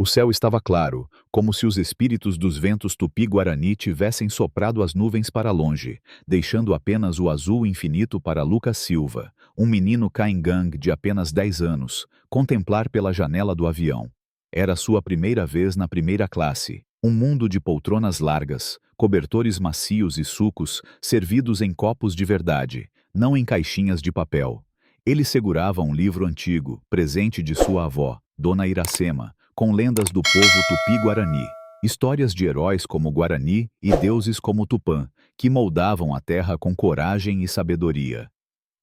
O céu estava claro, como se os espíritos dos ventos tupi-guarani tivessem soprado as nuvens para longe, deixando apenas o azul infinito para Lucas Silva, um menino caingangue de apenas 10 anos, contemplar pela janela do avião. Era sua primeira vez na primeira classe, um mundo de poltronas largas, cobertores macios e sucos servidos em copos de verdade, não em caixinhas de papel. Ele segurava um livro antigo, presente de sua avó, Dona Iracema, com lendas do povo tupi-guarani, histórias de heróis como Guarani e deuses como Tupã, que moldavam a terra com coragem e sabedoria.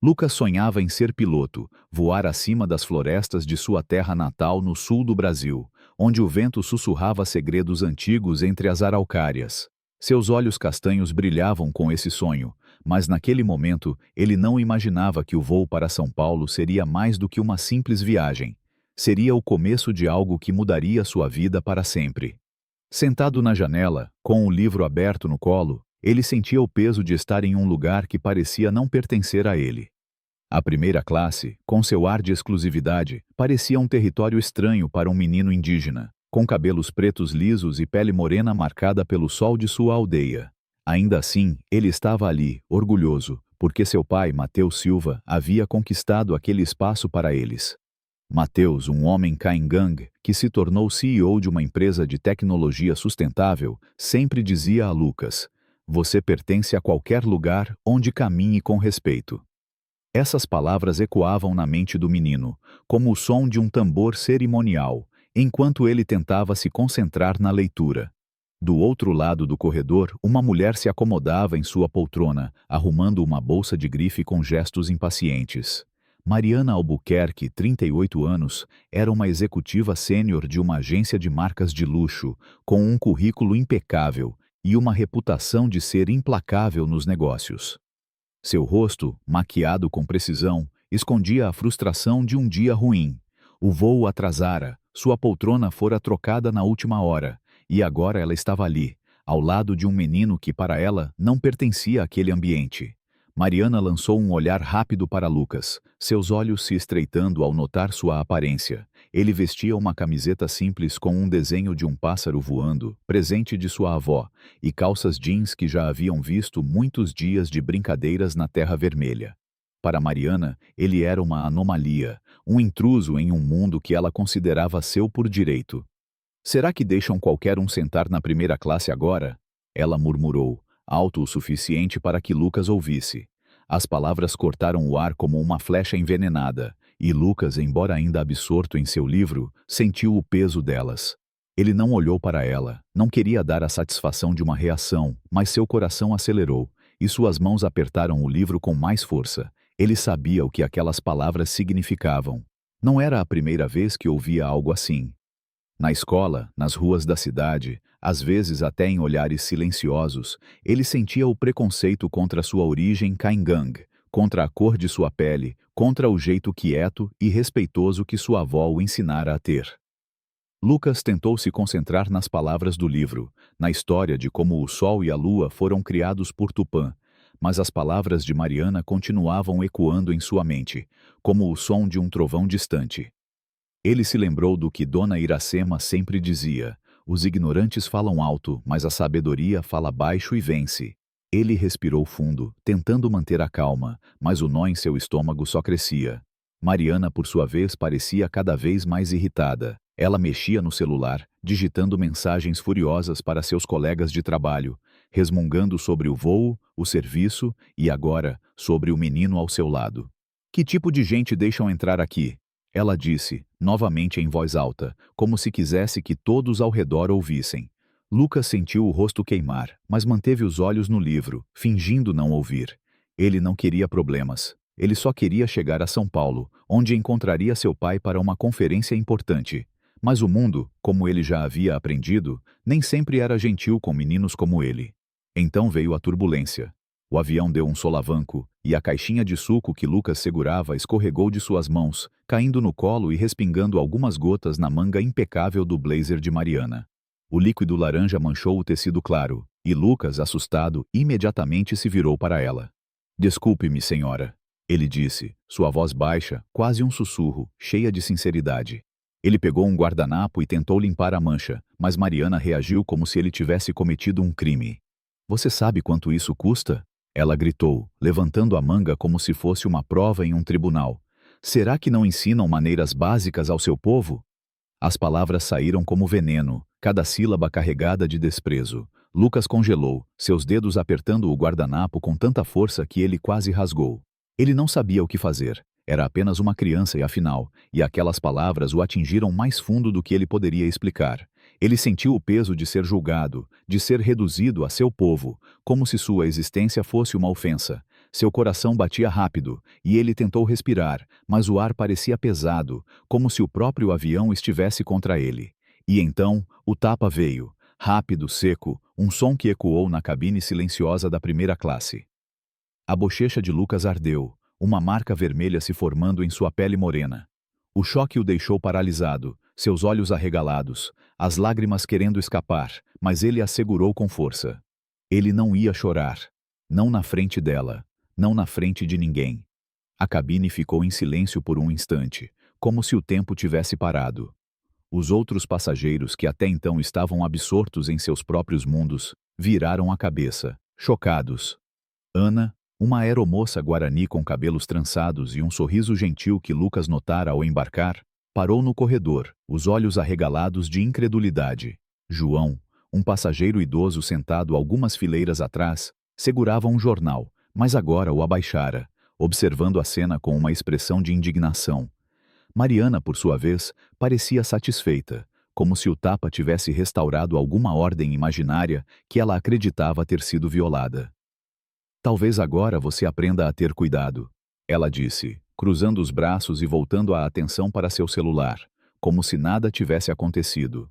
Lucas sonhava em ser piloto, voar acima das florestas de sua terra natal no sul do Brasil, onde o vento sussurrava segredos antigos entre as araucárias. Seus olhos castanhos brilhavam com esse sonho, mas naquele momento ele não imaginava que o voo para São Paulo seria mais do que uma simples viagem. Seria o começo de algo que mudaria sua vida para sempre. Sentado na janela, com o livro aberto no colo, ele sentia o peso de estar em um lugar que parecia não pertencer a ele. A primeira classe, com seu ar de exclusividade, parecia um território estranho para um menino indígena, com cabelos pretos lisos e pele morena marcada pelo sol de sua aldeia. Ainda assim, ele estava ali, orgulhoso, porque seu pai, Mateus Silva, havia conquistado aquele espaço para eles. Mateus, um homem caingangue, que se tornou CEO de uma empresa de tecnologia sustentável, sempre dizia a Lucas: "Você pertence a qualquer lugar onde caminhe com respeito." Essas palavras ecoavam na mente do menino, como o som de um tambor cerimonial, enquanto ele tentava se concentrar na leitura. Do outro lado do corredor, uma mulher se acomodava em sua poltrona, arrumando uma bolsa de grife com gestos impacientes. Mariana Albuquerque, 38 anos, era uma executiva sênior de uma agência de marcas de luxo, com um currículo impecável e uma reputação de ser implacável nos negócios. Seu rosto, maquiado com precisão, escondia a frustração de um dia ruim. O voo atrasara, sua poltrona fora trocada na última hora, e agora ela estava ali, ao lado de um menino que para ela não pertencia àquele ambiente. Mariana lançou um olhar rápido para Lucas, seus olhos se estreitando ao notar sua aparência. Ele vestia uma camiseta simples com um desenho de um pássaro voando, presente de sua avó, e calças jeans que já haviam visto muitos dias de brincadeiras na Terra Vermelha. Para Mariana, ele era uma anomalia, um intruso em um mundo que ela considerava seu por direito. "Será que deixam qualquer um sentar na primeira classe agora?" Ela murmurou, alto o suficiente para que Lucas ouvisse. As palavras cortaram o ar como uma flecha envenenada, e Lucas, embora ainda absorto em seu livro, sentiu o peso delas. Ele não olhou para ela, não queria dar a satisfação de uma reação, mas seu coração acelerou, e suas mãos apertaram o livro com mais força. Ele sabia o que aquelas palavras significavam. Não era a primeira vez que ouvia algo assim. Na escola, nas ruas da cidade, às vezes até em olhares silenciosos, ele sentia o preconceito contra sua origem caingangue, contra a cor de sua pele, contra o jeito quieto e respeitoso que sua avó o ensinara a ter. Lucas tentou se concentrar nas palavras do livro, na história de como o sol e a lua foram criados por Tupã, mas as palavras de Mariana continuavam ecoando em sua mente, como o som de um trovão distante. Ele se lembrou do que Dona Iracema sempre dizia: "Os ignorantes falam alto, mas a sabedoria fala baixo e vence." Ele respirou fundo, tentando manter a calma, mas o nó em seu estômago só crescia. Mariana, por sua vez, parecia cada vez mais irritada. Ela mexia no celular, digitando mensagens furiosas para seus colegas de trabalho, resmungando sobre o voo, o serviço e, agora, sobre o menino ao seu lado. "Que tipo de gente deixam entrar aqui?" Ela disse, novamente em voz alta, como se quisesse que todos ao redor ouvissem. Lucas sentiu o rosto queimar, mas manteve os olhos no livro, fingindo não ouvir. Ele não queria problemas. Ele só queria chegar a São Paulo, onde encontraria seu pai para uma conferência importante. Mas o mundo, como ele já havia aprendido, nem sempre era gentil com meninos como ele. Então veio a turbulência. O avião deu um solavanco, e a caixinha de suco que Lucas segurava escorregou de suas mãos, caindo no colo e respingando algumas gotas na manga impecável do blazer de Mariana. O líquido laranja manchou o tecido claro, e Lucas, assustado, imediatamente se virou para ela. "Desculpe-me, senhora," ele disse, sua voz baixa, quase um sussurro, cheia de sinceridade. Ele pegou um guardanapo e tentou limpar a mancha, mas Mariana reagiu como se ele tivesse cometido um crime. Você sabe quanto isso custa? Ela gritou, levantando a manga como se fosse uma prova em um tribunal. Será que não ensinam maneiras básicas ao seu povo? As palavras saíram como veneno, cada sílaba carregada de desprezo. Lucas congelou, seus dedos apertando o guardanapo com tanta força que ele quase rasgou. Ele não sabia o que fazer. Era apenas uma criança e aquelas palavras o atingiram mais fundo do que ele poderia explicar. Ele sentiu o peso de ser julgado, de ser reduzido a seu povo, como se sua existência fosse uma ofensa. Seu coração batia rápido, e ele tentou respirar, mas o ar parecia pesado, como se o próprio avião estivesse contra ele. E então, o tapa veio, rápido, seco, um som que ecoou na cabine silenciosa da primeira classe. A bochecha de Lucas ardeu, uma marca vermelha se formando em sua pele morena. O choque o deixou paralisado, seus olhos arregalados, as lágrimas querendo escapar, mas ele as segurou com força. Ele não ia chorar. Não na frente dela. Não na frente de ninguém. A cabine ficou em silêncio por um instante, como se o tempo tivesse parado. Os outros passageiros que até então estavam absortos em seus próprios mundos, viraram a cabeça, chocados. Ana, uma aeromoça guarani com cabelos trançados e um sorriso gentil que Lucas notara ao embarcar, parou no corredor, os olhos arregalados de incredulidade. João, um passageiro idoso sentado algumas fileiras atrás, segurava um jornal, mas agora o abaixara, observando a cena com uma expressão de indignação. Mariana, por sua vez, parecia satisfeita, como se o tapa tivesse restaurado alguma ordem imaginária que ela acreditava ter sido violada. Talvez agora você aprenda a ter cuidado, ela disse, cruzando os braços e voltando a atenção para seu celular, como se nada tivesse acontecido.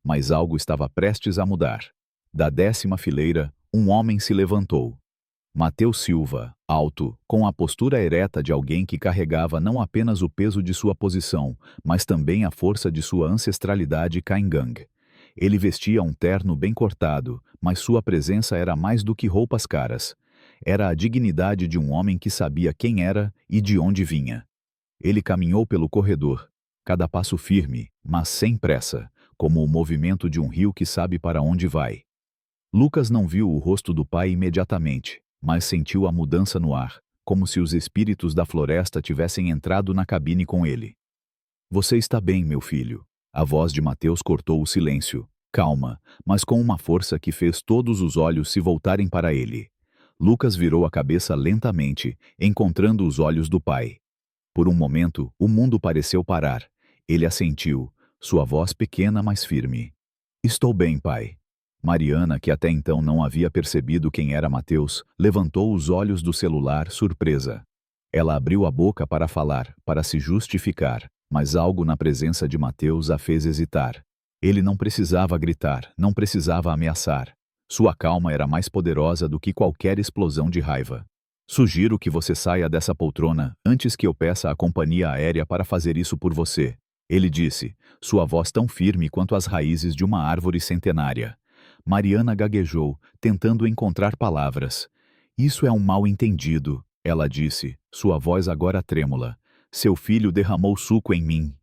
Mas algo estava prestes a mudar. Da 10ª fileira, um homem se levantou. Mateus Silva, alto, com a postura ereta de alguém que carregava não apenas o peso de sua posição, mas também a força de sua ancestralidade caingangue. Ele vestia um terno bem cortado, mas sua presença era mais do que roupas caras. Era a dignidade de um homem que sabia quem era e de onde vinha. Ele caminhou pelo corredor, cada passo firme, mas sem pressa, como o movimento de um rio que sabe para onde vai. Lucas não viu o rosto do pai imediatamente, mas sentiu a mudança no ar, como se os espíritos da floresta tivessem entrado na cabine com ele. Você está bem, meu filho. A voz de Mateus cortou o silêncio, calma, mas com uma força que fez todos os olhos se voltarem para ele. Lucas virou a cabeça lentamente, encontrando os olhos do pai. Por um momento, o mundo pareceu parar. Ele assentiu, sua voz pequena, mas firme. Estou bem, pai. Mariana, que até então não havia percebido quem era Mateus, levantou os olhos do celular, surpresa. Ela abriu a boca para falar, para se justificar, mas algo na presença de Mateus a fez hesitar. Ele não precisava gritar, não precisava ameaçar. Sua calma era mais poderosa do que qualquer explosão de raiva. Sugiro que você saia dessa poltrona antes que eu peça à companhia aérea para fazer isso por você, ele disse, sua voz tão firme quanto as raízes de uma árvore centenária. Mariana gaguejou, tentando encontrar palavras. Isso é um mal-entendido, ela disse, sua voz agora trêmula. Seu filho derramou suco em mim.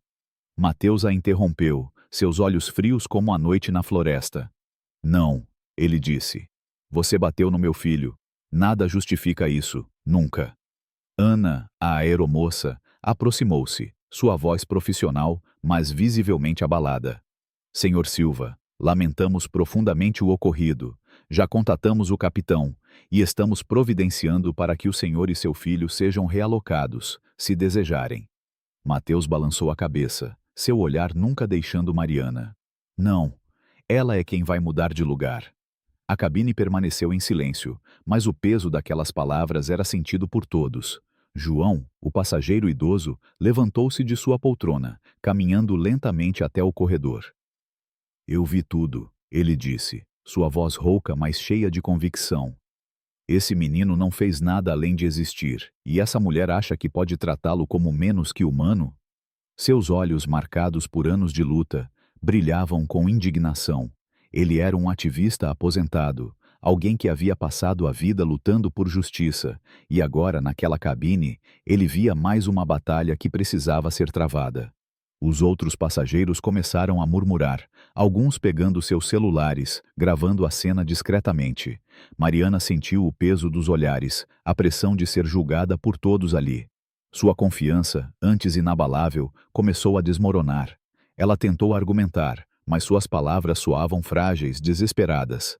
Mateus a interrompeu, seus olhos frios como a noite na floresta. Não, ele disse. Você bateu no meu filho. Nada justifica isso, nunca. Ana, a aeromoça, aproximou-se, sua voz profissional, mas visivelmente abalada. Senhor Silva, lamentamos profundamente o ocorrido. Já contatamos o capitão, e estamos providenciando para que o senhor e seu filho sejam realocados, se desejarem. Mateus balançou a cabeça, seu olhar nunca deixando Mariana. Não, ela é quem vai mudar de lugar. A cabine permaneceu em silêncio, mas o peso daquelas palavras era sentido por todos. João, o passageiro idoso, levantou-se de sua poltrona, caminhando lentamente até o corredor. Eu vi tudo, ele disse, sua voz rouca, mas cheia de convicção. Esse menino não fez nada além de existir, e essa mulher acha que pode tratá-lo como menos que humano? Seus olhos, marcados por anos de luta, brilhavam com indignação. Ele era um ativista aposentado, alguém que havia passado a vida lutando por justiça, e agora, naquela cabine, ele via mais uma batalha que precisava ser travada. Os outros passageiros começaram a murmurar, alguns pegando seus celulares, gravando a cena discretamente. Mariana sentiu o peso dos olhares, a pressão de ser julgada por todos ali. Sua confiança, antes inabalável, começou a desmoronar. Ela tentou argumentar, mas suas palavras soavam frágeis, desesperadas.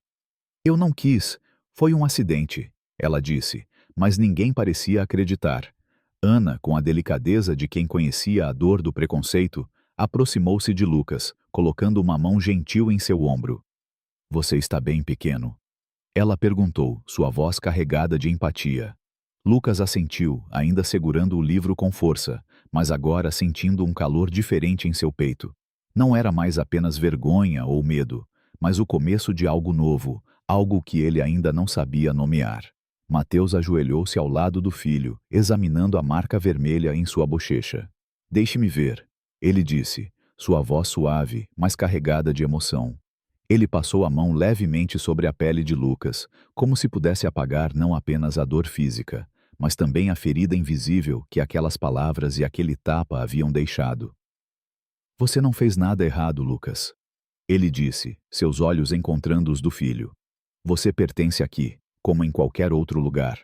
Eu não quis. Foi um acidente, ela disse, mas ninguém parecia acreditar. Ana, com a delicadeza de quem conhecia a dor do preconceito, aproximou-se de Lucas, colocando uma mão gentil em seu ombro. Você está bem, pequeno? Ela perguntou, sua voz carregada de empatia. Lucas assentiu, ainda segurando o livro com força, mas agora sentindo um calor diferente em seu peito. Não era mais apenas vergonha ou medo, mas o começo de algo novo, algo que ele ainda não sabia nomear. Mateus ajoelhou-se ao lado do filho, examinando a marca vermelha em sua bochecha. Deixe-me ver, ele disse, sua voz suave, mas carregada de emoção. Ele passou a mão levemente sobre a pele de Lucas, como se pudesse apagar não apenas a dor física, mas também a ferida invisível que aquelas palavras e aquele tapa haviam deixado. Você não fez nada errado, Lucas. Ele disse, seus olhos encontrando os do filho. Você pertence aqui, como em qualquer outro lugar.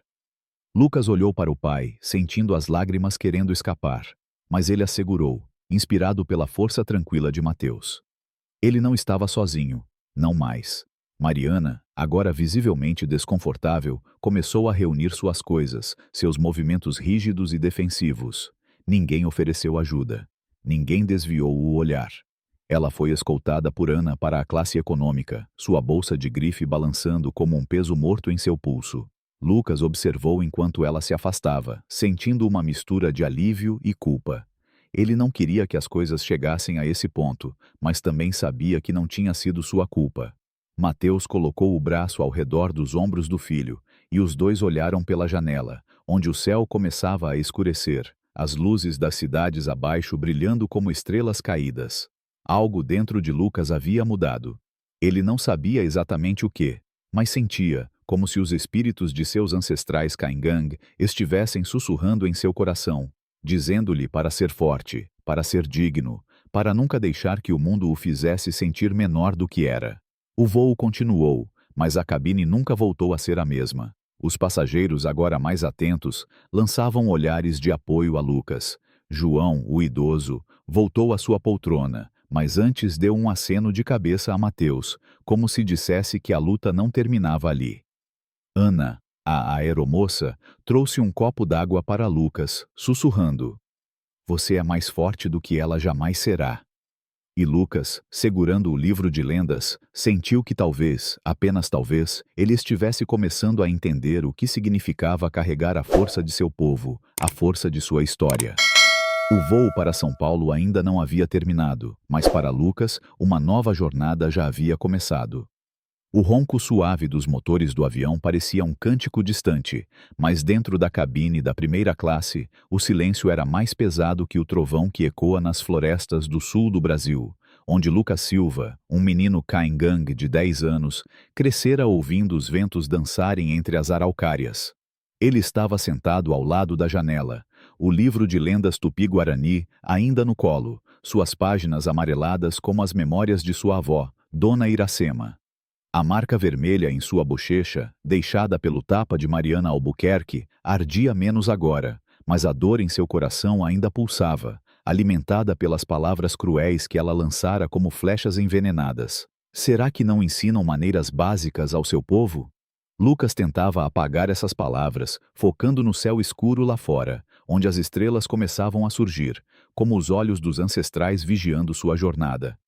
Lucas olhou para o pai, sentindo as lágrimas querendo escapar, mas ele assegurou, inspirado pela força tranquila de Mateus. Ele não estava sozinho, não mais. Mariana, agora visivelmente desconfortável, começou a reunir suas coisas, seus movimentos rígidos e defensivos. Ninguém ofereceu ajuda. Ninguém desviou o olhar. Ela foi escoltada por Ana para a classe econômica, sua bolsa de grife balançando como um peso morto em seu pulso. Lucas observou enquanto ela se afastava, sentindo uma mistura de alívio e culpa. Ele não queria que as coisas chegassem a esse ponto, mas também sabia que não tinha sido sua culpa. Mateus colocou o braço ao redor dos ombros do filho, e os dois olharam pela janela, onde o céu começava a escurecer, as luzes das cidades abaixo brilhando como estrelas caídas. Algo dentro de Lucas havia mudado. Ele não sabia exatamente o que, mas sentia, como se os espíritos de seus ancestrais Caingang estivessem sussurrando em seu coração, dizendo-lhe para ser forte, para ser digno, para nunca deixar que o mundo o fizesse sentir menor do que era. O voo continuou, mas a cabine nunca voltou a ser a mesma. Os passageiros, agora mais atentos, lançavam olhares de apoio a Lucas. João, o idoso, voltou à sua poltrona, mas antes deu um aceno de cabeça a Mateus, como se dissesse que a luta não terminava ali. Ana, a aeromoça, trouxe um copo d'água para Lucas, sussurrando. Você é mais forte do que ela jamais será. E Lucas, segurando o livro de lendas, sentiu que talvez, apenas talvez, ele estivesse começando a entender o que significava carregar a força de seu povo, a força de sua história. O voo para São Paulo ainda não havia terminado, mas para Lucas, uma nova jornada já havia começado. O ronco suave dos motores do avião parecia um cântico distante, mas dentro da cabine da primeira classe, o silêncio era mais pesado que o trovão que ecoa nas florestas do sul do Brasil, onde Lucas Silva, um menino Caingang de 10 anos, crescera ouvindo os ventos dançarem entre as araucárias. Ele estava sentado ao lado da janela, o livro de lendas tupi-guarani ainda no colo, suas páginas amareladas como as memórias de sua avó, Dona Iracema. A marca vermelha em sua bochecha, deixada pelo tapa de Mariana Albuquerque, ardia menos agora, mas a dor em seu coração ainda pulsava, alimentada pelas palavras cruéis que ela lançara como flechas envenenadas. Será que não ensinam maneiras básicas ao seu povo? Lucas tentava apagar essas palavras, focando no céu escuro lá fora, onde as estrelas começavam a surgir, como os olhos dos ancestrais vigiando sua jornada.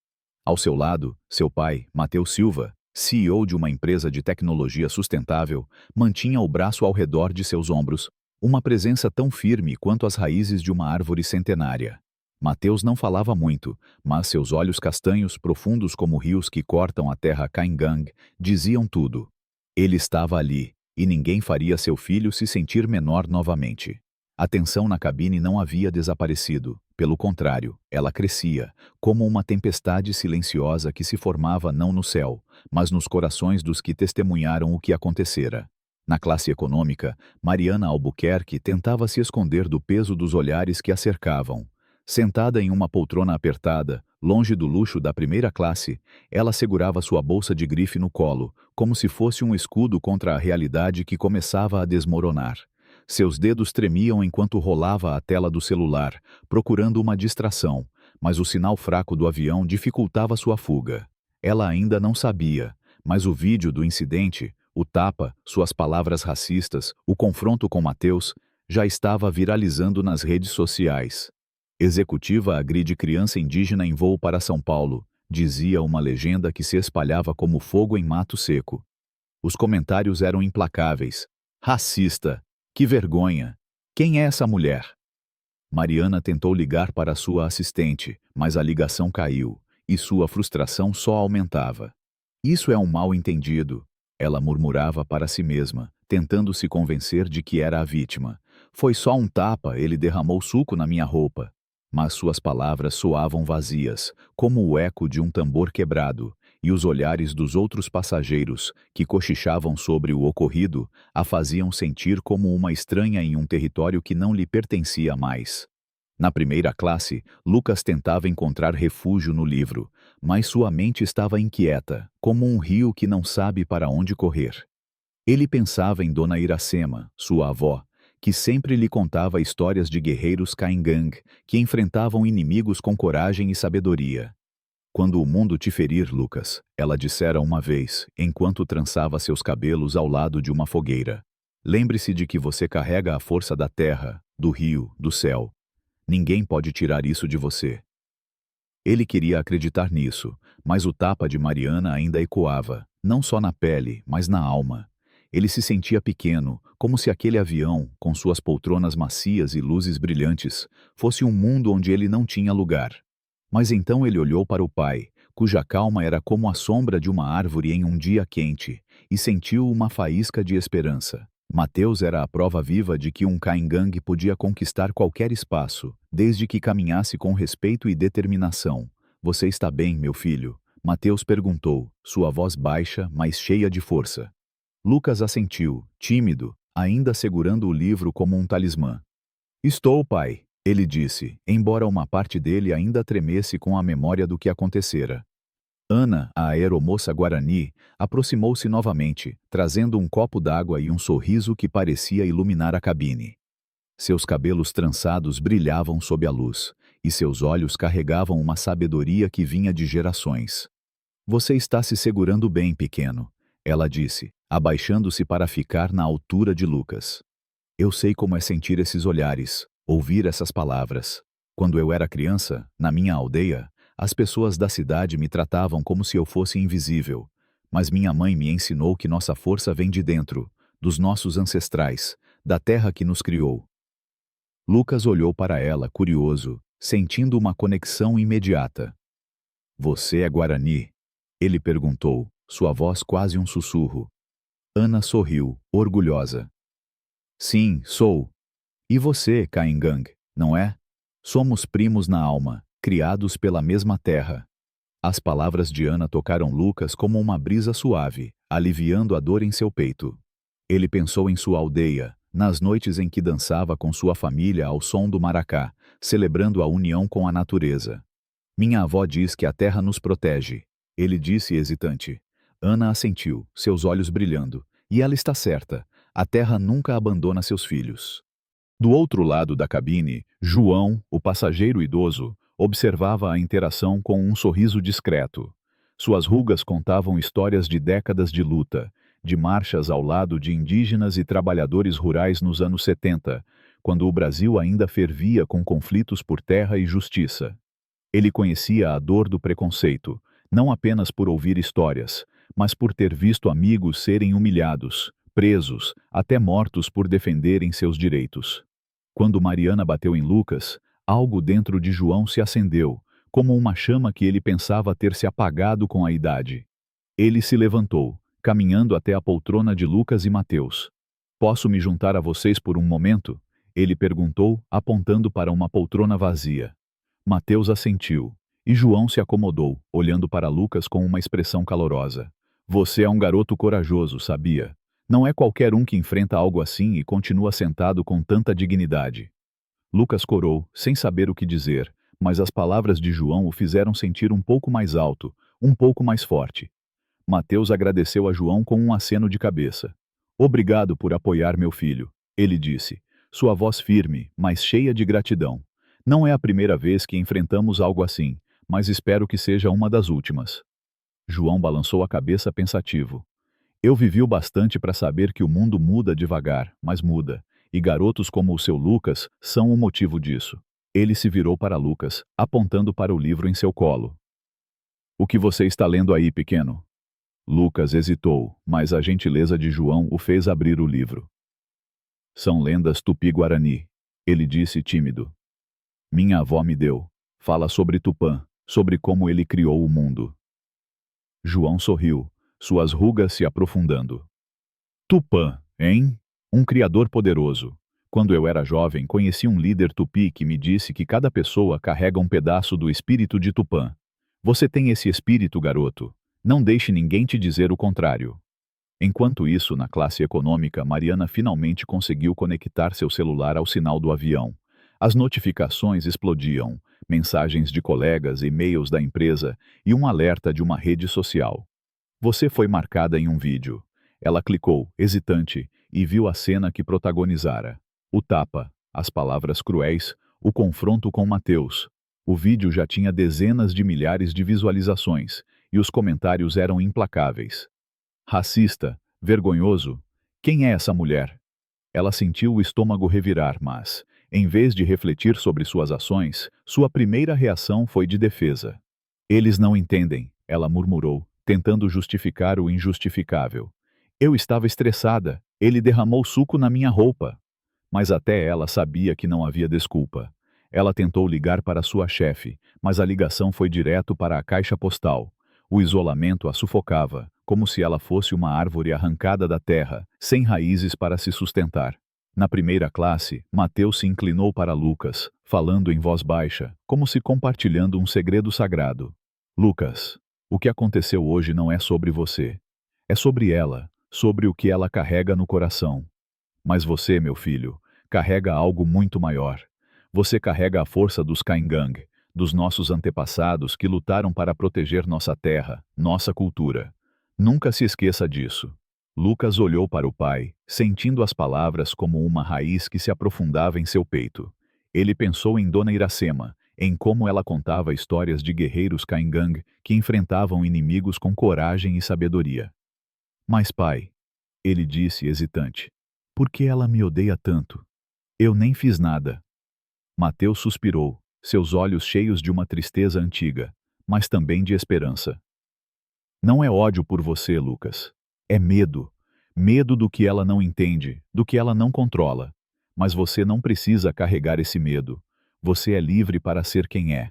Ao seu lado, seu pai, Mateus Silva, CEO de uma empresa de tecnologia sustentável, mantinha o braço ao redor de seus ombros, uma presença tão firme quanto as raízes de uma árvore centenária. Mateus não falava muito, mas seus olhos castanhos, profundos como rios que cortam a terra Caingang, diziam tudo. Ele estava ali, e ninguém faria seu filho se sentir menor novamente. A tensão na cabine não havia desaparecido. Pelo contrário, ela crescia, como uma tempestade silenciosa que se formava não no céu, mas nos corações dos que testemunharam o que acontecera. Na classe econômica, Mariana Albuquerque tentava se esconder do peso dos olhares que a cercavam. Sentada em uma poltrona apertada, longe do luxo da primeira classe, ela segurava sua bolsa de grife no colo, como se fosse um escudo contra a realidade que começava a desmoronar. Seus dedos tremiam enquanto rolava a tela do celular, procurando uma distração, mas o sinal fraco do avião dificultava sua fuga. Ela ainda não sabia, mas o vídeo do incidente, o tapa, suas palavras racistas, o confronto com Matheus, já estava viralizando nas redes sociais. Executiva agride criança indígena em voo para São Paulo, dizia uma legenda que se espalhava como fogo em mato seco. Os comentários eram implacáveis. Racista! Que vergonha! Quem é essa mulher? Mariana tentou ligar para sua assistente, mas a ligação caiu, e sua frustração só aumentava. Isso é um mal-entendido, ela murmurava para si mesma, tentando se convencer de que era a vítima. Foi só um tapa, ele derramou suco na minha roupa. Mas suas palavras soavam vazias, como o eco de um tambor quebrado, e os olhares dos outros passageiros, que cochichavam sobre o ocorrido, a faziam sentir como uma estranha em um território que não lhe pertencia mais. Na primeira classe, Lucas tentava encontrar refúgio no livro, mas sua mente estava inquieta, como um rio que não sabe para onde correr. Ele pensava em Dona Iracema, sua avó, que sempre lhe contava histórias de guerreiros Caingang, que enfrentavam inimigos com coragem e sabedoria. Quando o mundo te ferir, Lucas, ela dissera uma vez, enquanto trançava seus cabelos ao lado de uma fogueira. Lembre-se de que você carrega a força da terra, do rio, do céu. Ninguém pode tirar isso de você. Ele queria acreditar nisso, mas o tapa de Mariana ainda ecoava, não só na pele, mas na alma. Ele se sentia pequeno, como se aquele avião, com suas poltronas macias e luzes brilhantes, fosse um mundo onde ele não tinha lugar. Mas então ele olhou para o pai, cuja calma era como a sombra de uma árvore em um dia quente, e sentiu uma faísca de esperança. Matheus era a prova viva de que um Caingang podia conquistar qualquer espaço, desde que caminhasse com respeito e determinação. Você está bem, meu filho? Matheus perguntou, sua voz baixa, mas cheia de força. Lucas assentiu, tímido, ainda segurando o livro como um talismã. Estou, pai, ele disse, embora uma parte dele ainda tremesse com a memória do que acontecera. Ana, a aeromoça guarani, aproximou-se novamente, trazendo um copo d'água e um sorriso que parecia iluminar a cabine. Seus cabelos trançados brilhavam sob a luz, e seus olhos carregavam uma sabedoria que vinha de gerações. Você está se segurando bem, pequeno, ela disse, abaixando-se para ficar na altura de Lucas. Eu sei como é sentir esses olhares, ouvir essas palavras. Quando eu era criança, na minha aldeia, as pessoas da cidade me tratavam como se eu fosse invisível. Mas minha mãe me ensinou que nossa força vem de dentro, dos nossos ancestrais, da terra que nos criou. Lucas olhou para ela, curioso, sentindo uma conexão imediata. Você é Guarani? Ele perguntou, sua voz quase um sussurro. Ana sorriu, orgulhosa. Sim, sou. E você, Caingang, não é? Somos primos na alma, criados pela mesma terra. As palavras de Ana tocaram Lucas como uma brisa suave, aliviando a dor em seu peito. Ele pensou em sua aldeia, nas noites em que dançava com sua família ao som do maracá, celebrando a união com a natureza. Minha avó diz que a terra nos protege, ele disse hesitante. Ana assentiu, seus olhos brilhando. E ela está certa, a terra nunca abandona seus filhos. Do outro lado da cabine, João, o passageiro idoso, observava a interação com um sorriso discreto. Suas rugas contavam histórias de décadas de luta, de marchas ao lado de indígenas e trabalhadores rurais nos anos 70, quando o Brasil ainda fervia com conflitos por terra e justiça. Ele conhecia a dor do preconceito, não apenas por ouvir histórias, mas por ter visto amigos serem humilhados, presos, até mortos por defenderem seus direitos. Quando Mariana bateu em Lucas, algo dentro de João se acendeu, como uma chama que ele pensava ter se apagado com a idade. Ele se levantou, caminhando até a poltrona de Lucas e Matheus. Posso me juntar a vocês por um momento? Ele perguntou, apontando para uma poltrona vazia. Matheus assentiu, e João se acomodou, olhando para Lucas com uma expressão calorosa. Você é um garoto corajoso, sabia? Não é qualquer um que enfrenta algo assim e continua sentado com tanta dignidade. Lucas corou, sem saber o que dizer, mas as palavras de João o fizeram sentir um pouco mais alto, um pouco mais forte. Mateus agradeceu a João com um aceno de cabeça. Obrigado por apoiar meu filho, ele disse, sua voz firme, mas cheia de gratidão. Não é a primeira vez que enfrentamos algo assim, mas espero que seja uma das últimas. João balançou a cabeça pensativo. Eu vivi o bastante para saber que o mundo muda devagar, mas muda, e garotos como o seu Lucas são o motivo disso. Ele se virou para Lucas, apontando para o livro em seu colo. O que você está lendo aí, pequeno? Lucas hesitou, mas a gentileza de João o fez abrir o livro. São lendas tupi-guarani, ele disse tímido. Minha avó me deu. Fala sobre Tupã, sobre como ele criou o mundo. João sorriu, suas rugas se aprofundando. Tupã, hein? Um criador poderoso. Quando eu era jovem, conheci um líder tupi que me disse que cada pessoa carrega um pedaço do espírito de Tupã. Você tem esse espírito, garoto. Não deixe ninguém te dizer o contrário. Enquanto isso, na classe econômica, Mariana finalmente conseguiu conectar seu celular ao sinal do avião. As notificações explodiam, mensagens de colegas, e-mails da empresa e um alerta de uma rede social. Você foi marcada em um vídeo. Ela clicou, hesitante, e viu a cena que protagonizara. O tapa, as palavras cruéis, o confronto com Mateus. O vídeo já tinha dezenas de milhares de visualizações, e os comentários eram implacáveis. Racista, vergonhoso. Quem é essa mulher? Ela sentiu o estômago revirar, mas, em vez de refletir sobre suas ações, sua primeira reação foi de defesa. Eles não entendem, ela murmurou, tentando justificar o injustificável. Eu estava estressada, ele derramou suco na minha roupa. Mas até ela sabia que não havia desculpa. Ela tentou ligar para sua chefe, mas a ligação foi direto para a caixa postal. O isolamento a sufocava, como se ela fosse uma árvore arrancada da terra, sem raízes para se sustentar. Na primeira classe, Mateus se inclinou para Lucas, falando em voz baixa, como se compartilhando um segredo sagrado. Lucas, o que aconteceu hoje não é sobre você. É sobre ela, sobre o que ela carrega no coração. Mas você, meu filho, carrega algo muito maior. Você carrega a força dos Kaingang, dos nossos antepassados que lutaram para proteger nossa terra, nossa cultura. Nunca se esqueça disso. Lucas olhou para o pai, sentindo as palavras como uma raiz que se aprofundava em seu peito. Ele pensou em Dona Iracema, em como ela contava histórias de guerreiros Kaingang que enfrentavam inimigos com coragem e sabedoria. Mas pai, ele disse hesitante, por que ela me odeia tanto? Eu nem fiz nada. Mateus suspirou, seus olhos cheios de uma tristeza antiga, mas também de esperança. Não é ódio por você, Lucas. É medo. Medo do que ela não entende, do que ela não controla. Mas você não precisa carregar esse medo. Você é livre para ser quem é.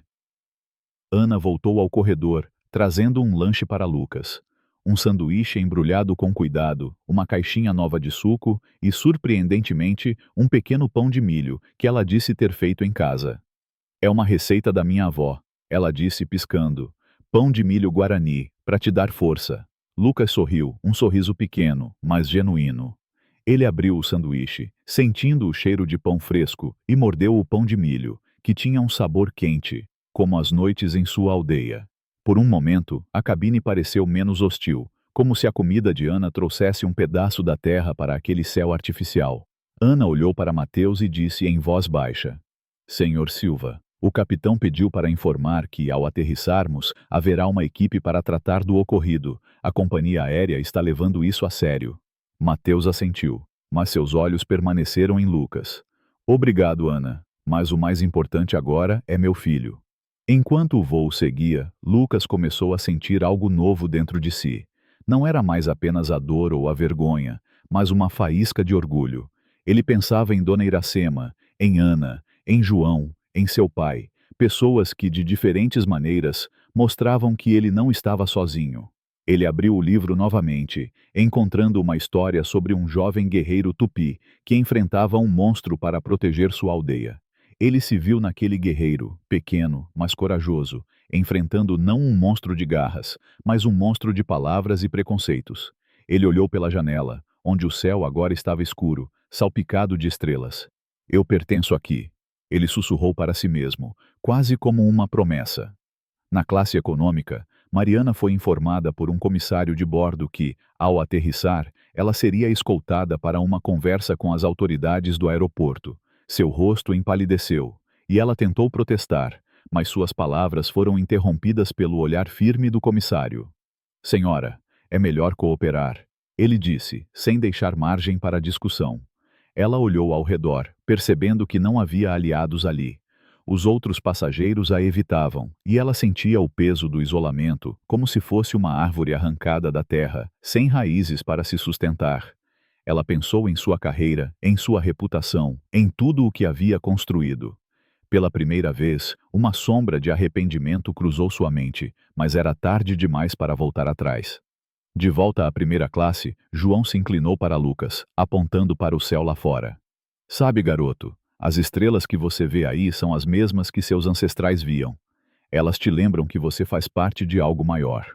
Ana voltou ao corredor, trazendo um lanche para Lucas. Um sanduíche embrulhado com cuidado, uma caixinha nova de suco e, surpreendentemente, um pequeno pão de milho, que ela disse ter feito em casa. É uma receita da minha avó, ela disse piscando. Pão de milho guarani, para te dar força. Lucas sorriu, um sorriso pequeno, mas genuíno. Ele abriu o sanduíche, sentindo o cheiro de pão fresco, e mordeu o pão de milho, que tinha um sabor quente, como as noites em sua aldeia. Por um momento, a cabine pareceu menos hostil, como se a comida de Ana trouxesse um pedaço da terra para aquele céu artificial. Ana olhou para Mateus e disse em voz baixa: Senhor Silva, o capitão pediu para informar que, ao aterrissarmos, haverá uma equipe para tratar do ocorrido. A companhia aérea está levando isso a sério. Mateus assentiu, mas seus olhos permaneceram em Lucas. Obrigado, Ana, mas o mais importante agora é meu filho. Enquanto o voo seguia, Lucas começou a sentir algo novo dentro de si. Não era mais apenas a dor ou a vergonha, mas uma faísca de orgulho. Ele pensava em Dona Iracema, em Ana, em João, em seu pai, pessoas que, de diferentes maneiras, mostravam que ele não estava sozinho. Ele abriu o livro novamente, encontrando uma história sobre um jovem guerreiro tupi que enfrentava um monstro para proteger sua aldeia. Ele se viu naquele guerreiro, pequeno, mas corajoso, enfrentando não um monstro de garras, mas um monstro de palavras e preconceitos. Ele olhou pela janela, onde o céu agora estava escuro, salpicado de estrelas. Eu pertenço aqui. Ele sussurrou para si mesmo, quase como uma promessa. Na classe econômica, Mariana foi informada por um comissário de bordo que, ao aterrissar, ela seria escoltada para uma conversa com as autoridades do aeroporto. Seu rosto empalideceu, e ela tentou protestar, mas suas palavras foram interrompidas pelo olhar firme do comissário. Senhora, é melhor cooperar, ele disse, sem deixar margem para discussão. Ela olhou ao redor, percebendo que não havia aliados ali. Os outros passageiros a evitavam, e ela sentia o peso do isolamento, como se fosse uma árvore arrancada da terra, sem raízes para se sustentar. Ela pensou em sua carreira, em sua reputação, em tudo o que havia construído. Pela primeira vez, uma sombra de arrependimento cruzou sua mente, mas era tarde demais para voltar atrás. De volta à primeira classe, João se inclinou para Lucas, apontando para o céu lá fora. Sabe, garoto, as estrelas que você vê aí são as mesmas que seus ancestrais viam. Elas te lembram que você faz parte de algo maior.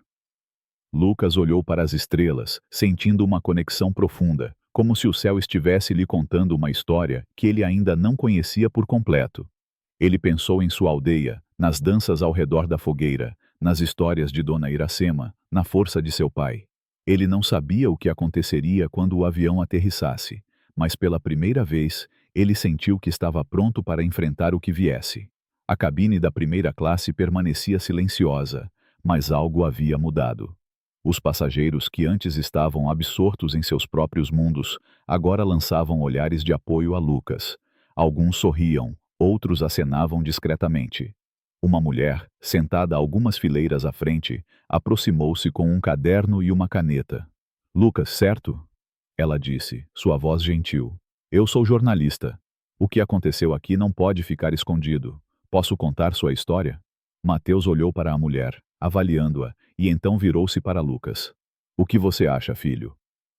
Lucas olhou para as estrelas, sentindo uma conexão profunda, como se o céu estivesse lhe contando uma história que ele ainda não conhecia por completo. Ele pensou em sua aldeia, nas danças ao redor da fogueira, nas histórias de Dona Iracema, na força de seu pai. Ele não sabia o que aconteceria quando o avião aterrissasse, mas pela primeira vez, ele sentiu que estava pronto para enfrentar o que viesse. A cabine da primeira classe permanecia silenciosa, mas algo havia mudado. Os passageiros que antes estavam absortos em seus próprios mundos, agora lançavam olhares de apoio a Lucas. Alguns sorriam, outros acenavam discretamente. Uma mulher, sentada algumas fileiras à frente, aproximou-se com um caderno e uma caneta. Lucas, certo? Ela disse, sua voz gentil. Eu sou jornalista. O que aconteceu aqui não pode ficar escondido. Posso contar sua história? Mateus olhou para a mulher, avaliando-a, e então virou-se para Lucas. O que você acha, filho?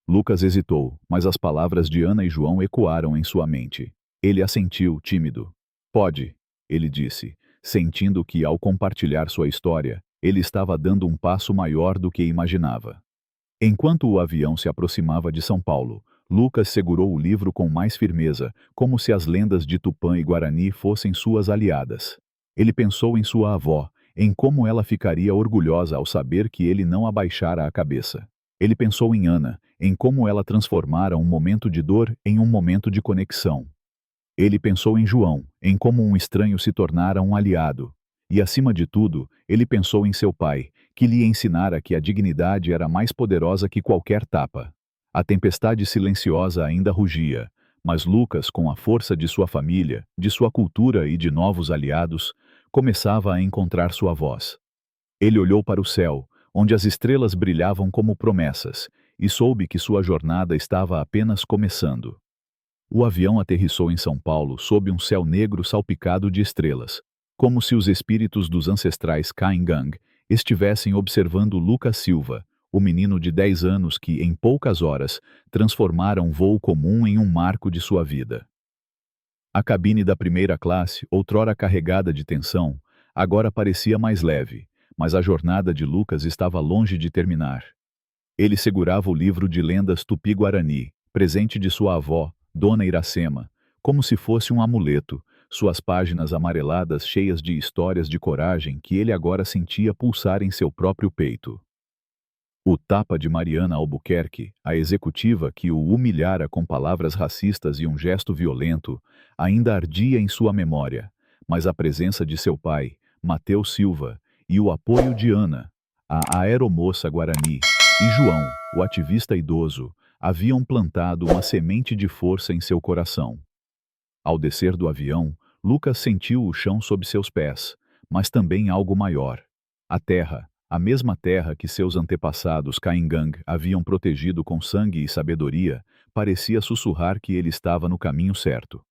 Lucas hesitou, mas as palavras de Ana e João ecoaram em sua mente. Ele assentiu, tímido. Pode, ele disse, sentindo que, ao compartilhar sua história, ele estava dando um passo maior do que imaginava. Enquanto o avião se aproximava de São Paulo, Lucas segurou o livro com mais firmeza, como se as lendas de Tupã e Guarani fossem suas aliadas. Ele pensou em sua avó, em como ela ficaria orgulhosa ao saber que ele não abaixara a cabeça. Ele pensou em Ana, em como ela transformara um momento de dor em um momento de conexão. Ele pensou em João, em como um estranho se tornara um aliado. E, acima de tudo, ele pensou em seu pai, que lhe ensinara que a dignidade era mais poderosa que qualquer tapa. A tempestade silenciosa ainda rugia, mas Lucas, com a força de sua família, de sua cultura e de novos aliados, começava a encontrar sua voz. Ele olhou para o céu, onde as estrelas brilhavam como promessas, e soube que sua jornada estava apenas começando. O avião aterrissou em São Paulo sob um céu negro salpicado de estrelas, como se os espíritos dos ancestrais Caingang estivessem observando Lucas Silva, o menino de 10 anos que, em poucas horas, transformara um voo comum em um marco de sua vida. A cabine da primeira classe, outrora carregada de tensão, agora parecia mais leve, mas a jornada de Lucas estava longe de terminar. Ele segurava o livro de lendas tupi-guarani, presente de sua avó, Dona Iracema, como se fosse um amuleto, suas páginas amareladas cheias de histórias de coragem que ele agora sentia pulsar em seu próprio peito. O tapa de Mariana Albuquerque, a executiva que o humilhara com palavras racistas e um gesto violento, ainda ardia em sua memória, mas a presença de seu pai, Mateus Silva, e o apoio de Ana, a aeromoça Guarani, e João, o ativista idoso, haviam plantado uma semente de força em seu coração. Ao descer do avião, Lucas sentiu o chão sob seus pés, mas também algo maior. A terra, a mesma terra que seus antepassados Caingang haviam protegido com sangue e sabedoria, parecia sussurrar que ele estava no caminho certo.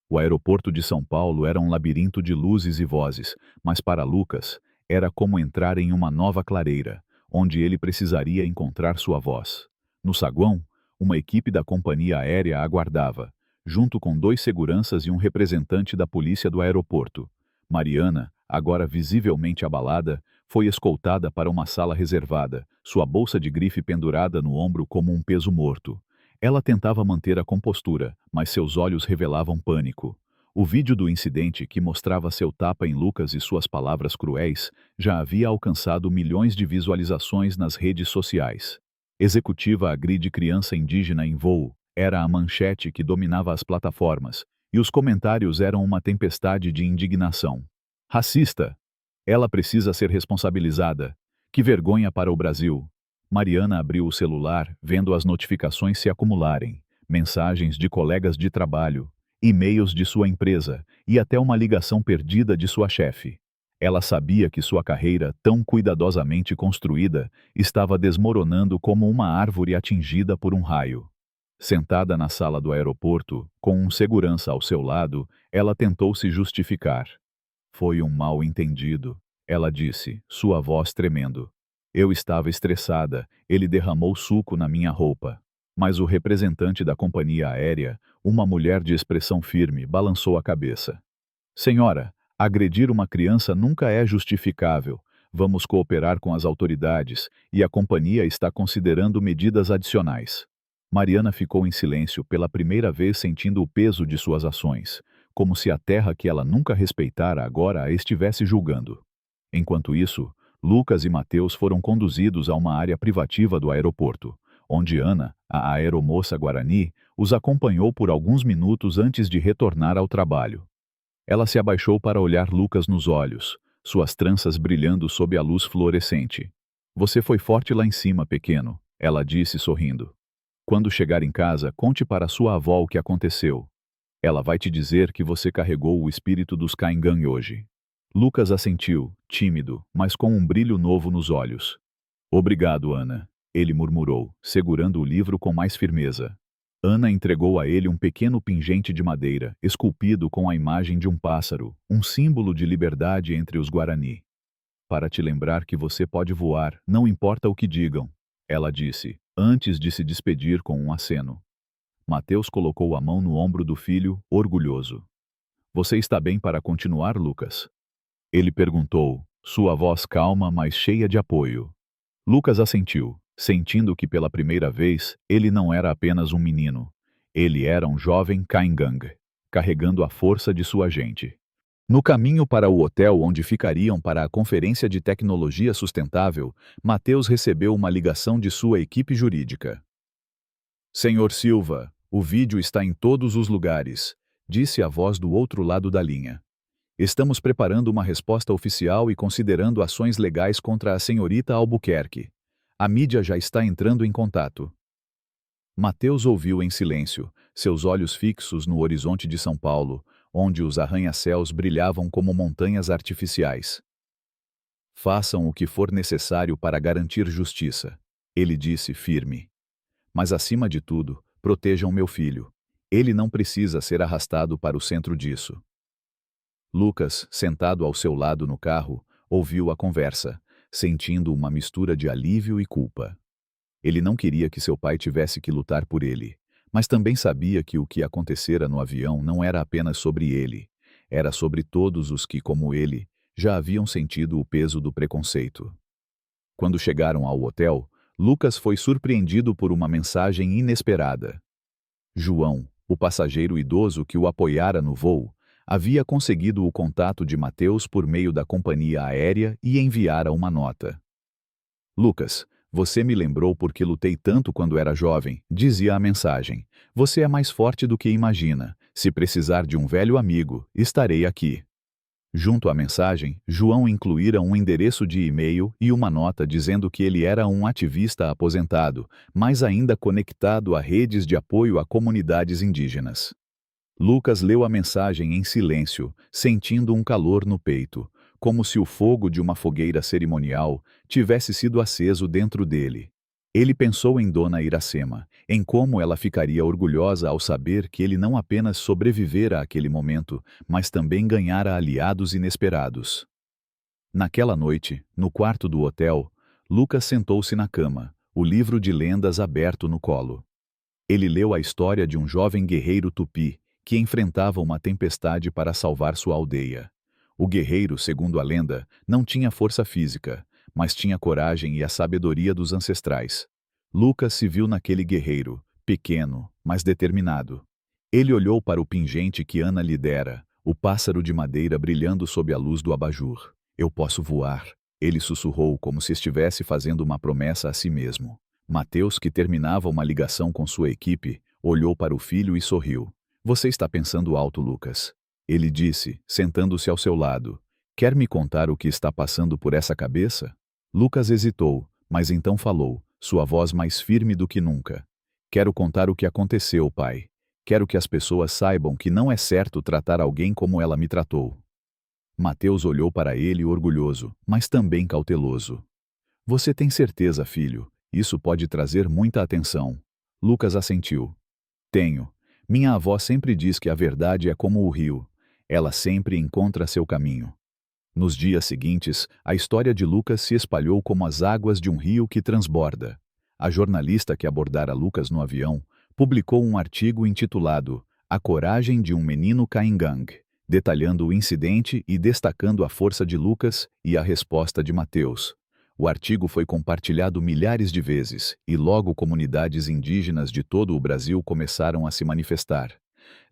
O aeroporto de São Paulo era um labirinto de luzes e vozes, mas para Lucas, era como entrar em uma nova clareira, onde ele precisaria encontrar sua voz. No saguão, uma equipe da companhia aérea aguardava, junto com 2 seguranças e um representante da polícia do aeroporto. Mariana, agora visivelmente abalada, foi escoltada para uma sala reservada, sua bolsa de grife pendurada no ombro como um peso morto. Ela tentava manter a compostura, mas seus olhos revelavam pânico. O vídeo do incidente, que mostrava seu tapa em Lucas e suas palavras cruéis, já havia alcançado milhões de visualizações nas redes sociais. Executiva agride criança indígena em voo era a manchete que dominava as plataformas, e os comentários eram uma tempestade de indignação. Racista! Ela precisa ser responsabilizada. Que vergonha para o Brasil! Mariana abriu o celular, vendo as notificações se acumularem, mensagens de colegas de trabalho, e-mails de sua empresa e até uma ligação perdida de sua chefe. Ela sabia que sua carreira, tão cuidadosamente construída, estava desmoronando como uma árvore atingida por um raio. Sentada na sala do aeroporto, com um segurança ao seu lado, ela tentou se justificar. Foi um mal-entendido, ela disse, sua voz tremendo. Eu estava estressada, ele derramou suco na minha roupa. Mas o representante da companhia aérea, uma mulher de expressão firme, balançou a cabeça. Senhora, agredir uma criança nunca é justificável. Vamos cooperar com as autoridades e a companhia está considerando medidas adicionais. Mariana ficou em silêncio pela primeira vez, sentindo o peso de suas ações, como se a terra que ela nunca respeitara agora a estivesse julgando. Enquanto isso, Lucas e Mateus foram conduzidos a uma área privativa do aeroporto, onde Ana, a aeromoça guarani, os acompanhou por alguns minutos antes de retornar ao trabalho. Ela se abaixou para olhar Lucas nos olhos, suas tranças brilhando sob a luz fluorescente. Você foi forte lá em cima, pequeno, ela disse sorrindo. Quando chegar em casa, conte para sua avó o que aconteceu. Ela vai te dizer que você carregou o espírito dos Caingangue hoje. Lucas assentiu, tímido, mas com um brilho novo nos olhos. Obrigado, Ana, ele murmurou, segurando o livro com mais firmeza. Ana entregou a ele um pequeno pingente de madeira, esculpido com a imagem de um pássaro, um símbolo de liberdade entre os Guarani. Para te lembrar que você pode voar, não importa o que digam, ela disse, antes de se despedir com um aceno. Mateus colocou a mão no ombro do filho, orgulhoso. Você está bem para continuar, Lucas? Ele perguntou, sua voz calma, mas cheia de apoio. Lucas assentiu, sentindo que pela primeira vez ele não era apenas um menino. Ele era um jovem Caingangue, carregando a força de sua gente. No caminho para o hotel onde ficariam para a conferência de tecnologia sustentável, Mateus recebeu uma ligação de sua equipe jurídica. Senhor Silva, o vídeo está em todos os lugares, disse a voz do outro lado da linha. Estamos preparando uma resposta oficial e considerando ações legais contra a senhorita Albuquerque. A mídia já está entrando em contato. Mateus ouviu em silêncio, seus olhos fixos no horizonte de São Paulo, onde os arranha-céus brilhavam como montanhas artificiais. Façam o que for necessário para garantir justiça, ele disse firme. Mas acima de tudo, protejam meu filho. Ele não precisa ser arrastado para o centro disso. Lucas, sentado ao seu lado no carro, ouviu a conversa, sentindo uma mistura de alívio e culpa. Ele não queria que seu pai tivesse que lutar por ele, mas também sabia que o que acontecera no avião não era apenas sobre ele, era sobre todos os que, como ele, já haviam sentido o peso do preconceito. Quando chegaram ao hotel, Lucas foi surpreendido por uma mensagem inesperada. João, o passageiro idoso que o apoiara no voo, havia conseguido o contato de Mateus por meio da companhia aérea e enviara uma nota. Lucas, você me lembrou porque lutei tanto quando era jovem, dizia a mensagem. Você é mais forte do que imagina. Se precisar de um velho amigo, estarei aqui. Junto à mensagem, João incluíra um endereço de e-mail e uma nota dizendo que ele era um ativista aposentado, mas ainda conectado a redes de apoio a comunidades indígenas. Lucas leu a mensagem em silêncio, sentindo um calor no peito, como se o fogo de uma fogueira cerimonial tivesse sido aceso dentro dele. Ele pensou em Dona Iracema, em como ela ficaria orgulhosa ao saber que ele não apenas sobrevivera àquele momento, mas também ganhara aliados inesperados. Naquela noite, no quarto do hotel, Lucas sentou-se na cama, o livro de lendas aberto no colo. Ele leu a história de um jovem guerreiro tupi, que enfrentava uma tempestade para salvar sua aldeia. O guerreiro, segundo a lenda, não tinha força física, mas tinha coragem e a sabedoria dos ancestrais. Lucas se viu naquele guerreiro, pequeno, mas determinado. Ele olhou para o pingente que Ana lhe dera, o pássaro de madeira brilhando sob a luz do abajur. Eu posso voar, ele sussurrou como se estivesse fazendo uma promessa a si mesmo. Mateus, que terminava uma ligação com sua equipe, olhou para o filho e sorriu. Você está pensando alto, Lucas. Ele disse, sentando-se ao seu lado. Quer me contar o que está passando por essa cabeça? Lucas hesitou, mas então falou, sua voz mais firme do que nunca. Quero contar o que aconteceu, pai. Quero que as pessoas saibam que não é certo tratar alguém como ela me tratou. Mateus olhou para ele orgulhoso, mas também cauteloso. Você tem certeza, filho? Isso pode trazer muita atenção. Lucas assentiu. Tenho. Minha avó sempre diz que a verdade é como o rio. Ela sempre encontra seu caminho. Nos dias seguintes, a história de Lucas se espalhou como as águas de um rio que transborda. A jornalista que abordara Lucas no avião publicou um artigo intitulado A Coragem de um Menino Caingang, detalhando o incidente e destacando a força de Lucas e a resposta de Mateus. O artigo foi compartilhado milhares de vezes e logo comunidades indígenas de todo o Brasil começaram a se manifestar.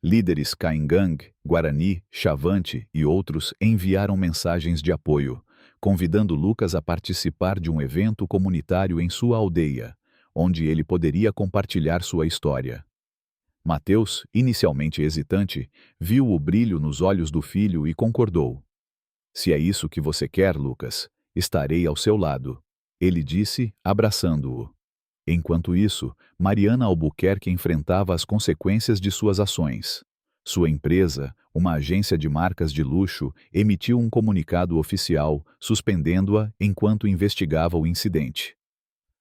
Líderes Caingang, Guarani, Chavante e outros enviaram mensagens de apoio, convidando Lucas a participar de um evento comunitário em sua aldeia, onde ele poderia compartilhar sua história. Mateus, inicialmente hesitante, viu o brilho nos olhos do filho e concordou. Se é isso que você quer, Lucas, estarei ao seu lado, ele disse, abraçando-o. Enquanto isso, Mariana Albuquerque enfrentava as consequências de suas ações. Sua empresa, uma agência de marcas de luxo, emitiu um comunicado oficial, suspendendo-a enquanto investigava o incidente.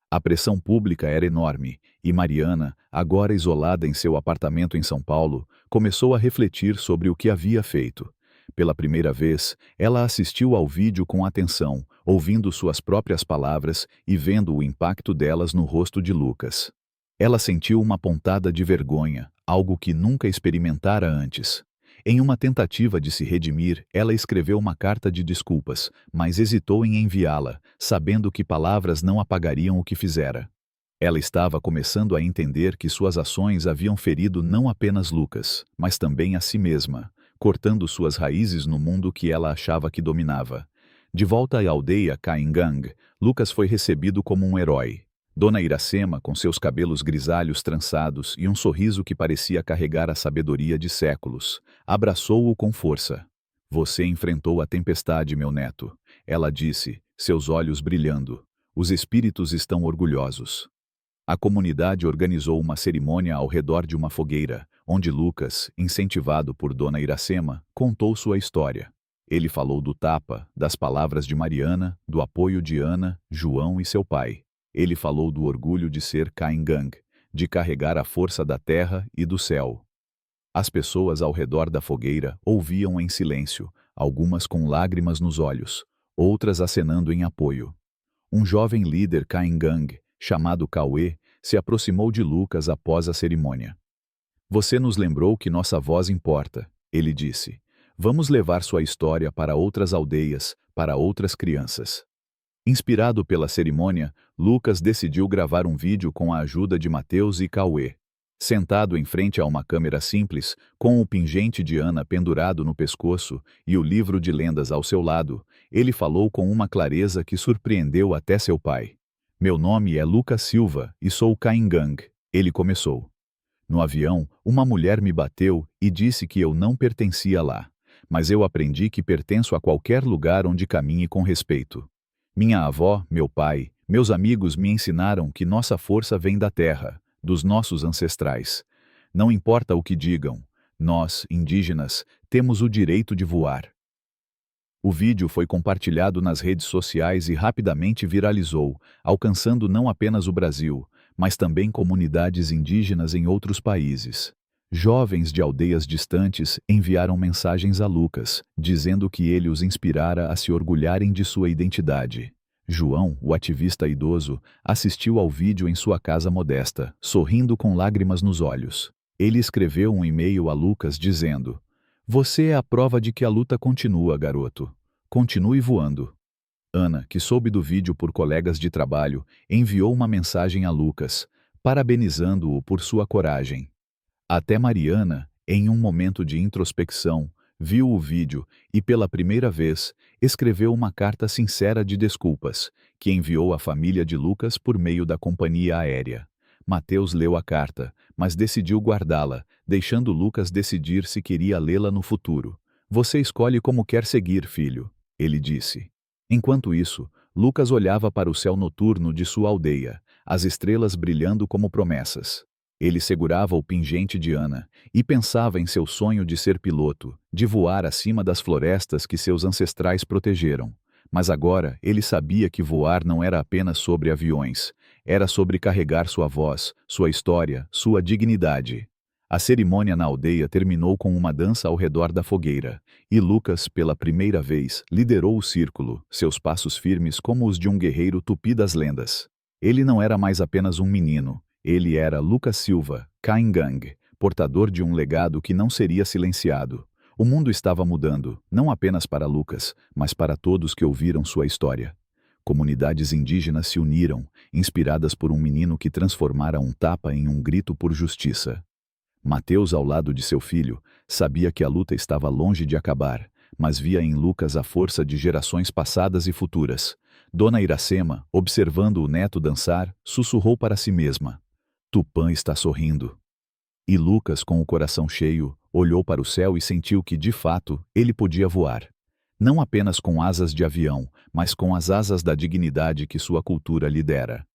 A pressão pública era enorme, e Mariana, agora isolada em seu apartamento em São Paulo, começou a refletir sobre o que havia feito. Pela primeira vez, ela assistiu ao vídeo com atenção, ouvindo suas próprias palavras e vendo o impacto delas no rosto de Lucas. Ela sentiu uma pontada de vergonha, algo que nunca experimentara antes. Em uma tentativa de se redimir, ela escreveu uma carta de desculpas, mas hesitou em enviá-la, sabendo que palavras não apagariam o que fizera. Ela estava começando a entender que suas ações haviam ferido não apenas Lucas, mas também a si mesma, cortando suas raízes no mundo que ela achava que dominava. De volta à aldeia Caingang, Lucas foi recebido como um herói. Dona Iracema, com seus cabelos grisalhos trançados e um sorriso que parecia carregar a sabedoria de séculos, abraçou-o com força. Você enfrentou a tempestade, meu neto, ela disse, seus olhos brilhando. Os espíritos estão orgulhosos. A comunidade organizou uma cerimônia ao redor de uma fogueira, onde Lucas, incentivado por Dona Iracema, contou sua história. Ele falou do tapa, das palavras de Mariana, do apoio de Ana, João e seu pai. Ele falou do orgulho de ser Caingang, de carregar a força da terra e do céu. As pessoas ao redor da fogueira ouviam em silêncio, algumas com lágrimas nos olhos, outras acenando em apoio. Um jovem líder Caingang, chamado Cauê, se aproximou de Lucas após a cerimônia. Você nos lembrou que nossa voz importa, ele disse. Vamos levar sua história para outras aldeias, para outras crianças. Inspirado pela cerimônia, Lucas decidiu gravar um vídeo com a ajuda de Mateus e Cauê. Sentado em frente a uma câmera simples, com o pingente de Ana pendurado no pescoço e o livro de lendas ao seu lado, ele falou com uma clareza que surpreendeu até seu pai. Meu nome é Lucas Silva e sou Caingang, ele começou. No avião, uma mulher me bateu e disse que eu não pertencia lá, mas eu aprendi que pertenço a qualquer lugar onde caminhe com respeito. Minha avó, meu pai, meus amigos me ensinaram que nossa força vem da terra, dos nossos ancestrais. Não importa o que digam, nós, indígenas, temos o direito de voar. O vídeo foi compartilhado nas redes sociais e rapidamente viralizou, alcançando não apenas o Brasil, mas também comunidades indígenas em outros países. Jovens de aldeias distantes enviaram mensagens a Lucas, dizendo que ele os inspirara a se orgulharem de sua identidade. João, o ativista idoso, assistiu ao vídeo em sua casa modesta, sorrindo com lágrimas nos olhos. Ele escreveu um e-mail a Lucas dizendo: Você é a prova de que a luta continua, garoto. Continue voando. Ana, que soube do vídeo por colegas de trabalho, enviou uma mensagem a Lucas, parabenizando-o por sua coragem. Até Mariana, em um momento de introspecção, viu o vídeo e, pela primeira vez, escreveu uma carta sincera de desculpas, que enviou à família de Lucas por meio da companhia aérea. Mateus leu a carta, mas decidiu guardá-la, deixando Lucas decidir se queria lê-la no futuro. Você escolhe como quer seguir, filho, ele disse. Enquanto isso, Lucas olhava para o céu noturno de sua aldeia, as estrelas brilhando como promessas. Ele segurava o pingente de Ana e pensava em seu sonho de ser piloto, de voar acima das florestas que seus ancestrais protegeram. Mas agora ele sabia que voar não era apenas sobre aviões, era sobre carregar sua voz, sua história, sua dignidade. A cerimônia na aldeia terminou com uma dança ao redor da fogueira, e Lucas, pela primeira vez, liderou o círculo, seus passos firmes como os de um guerreiro tupi das lendas. Ele não era mais apenas um menino, ele era Lucas Silva, Caingang, portador de um legado que não seria silenciado. O mundo estava mudando, não apenas para Lucas, mas para todos que ouviram sua história. Comunidades indígenas se uniram, inspiradas por um menino que transformara um tapa em um grito por justiça. Mateus, ao lado de seu filho, sabia que a luta estava longe de acabar, mas via em Lucas a força de gerações passadas e futuras. Dona Iracema, observando o neto dançar, sussurrou para si mesma: Tupã está sorrindo. E Lucas, com o coração cheio, olhou para o céu e sentiu que, de fato, ele podia voar. Não apenas com asas de avião, mas com as asas da dignidade que sua cultura lhe dera.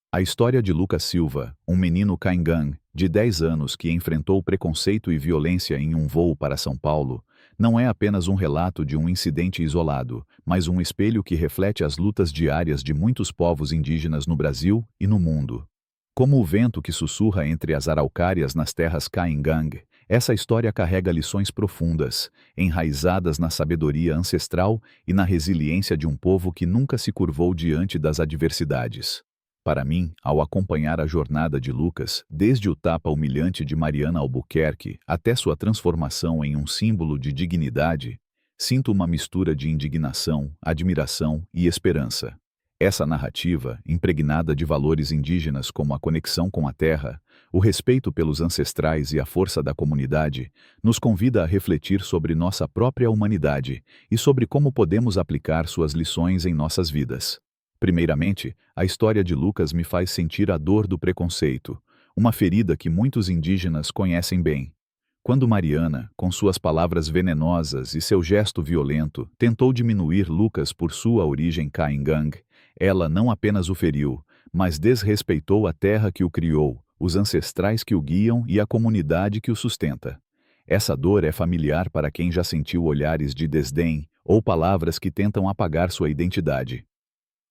A história de Lucas Silva, um menino Caingang, de 10 anos que enfrentou preconceito e violência em um voo para São Paulo, não é apenas um relato de um incidente isolado, mas um espelho que reflete as lutas diárias de muitos povos indígenas no Brasil e no mundo. Como o vento que sussurra entre as araucárias nas terras Caingang, essa história carrega lições profundas, enraizadas na sabedoria ancestral e na resiliência de um povo que nunca se curvou diante das adversidades. Para mim, ao acompanhar a jornada de Lucas, desde o tapa humilhante de Mariana Albuquerque até sua transformação em um símbolo de dignidade, sinto uma mistura de indignação, admiração e esperança. Essa narrativa, impregnada de valores indígenas como a conexão com a terra, o respeito pelos ancestrais e a força da comunidade, nos convida a refletir sobre nossa própria humanidade e sobre como podemos aplicar suas lições em nossas vidas. Primeiramente, a história de Lucas me faz sentir a dor do preconceito, uma ferida que muitos indígenas conhecem bem. Quando Mariana, com suas palavras venenosas e seu gesto violento, tentou diminuir Lucas por sua origem Caingang, ela não apenas o feriu, mas desrespeitou a terra que o criou, os ancestrais que o guiam e a comunidade que o sustenta. Essa dor é familiar para quem já sentiu olhares de desdém ou palavras que tentam apagar sua identidade.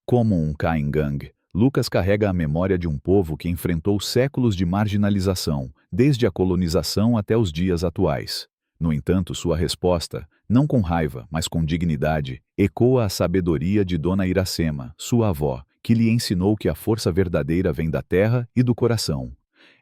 Como um Caingang, Lucas carrega a memória de um povo que enfrentou séculos de marginalização, desde a colonização até os dias atuais. No entanto, sua resposta, não com raiva, mas com dignidade, ecoa a sabedoria de Dona Iracema, sua avó, que lhe ensinou que a força verdadeira vem da terra e do coração.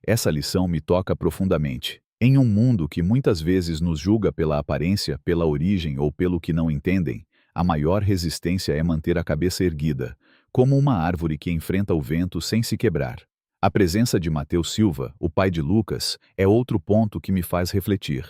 Essa lição me toca profundamente. Em um mundo que muitas vezes nos julga pela aparência, pela origem ou pelo que não entendem, a maior resistência é manter a cabeça erguida, como uma árvore que enfrenta o vento sem se quebrar. A presença de Mateus Silva, o pai de Lucas, é outro ponto que me faz refletir.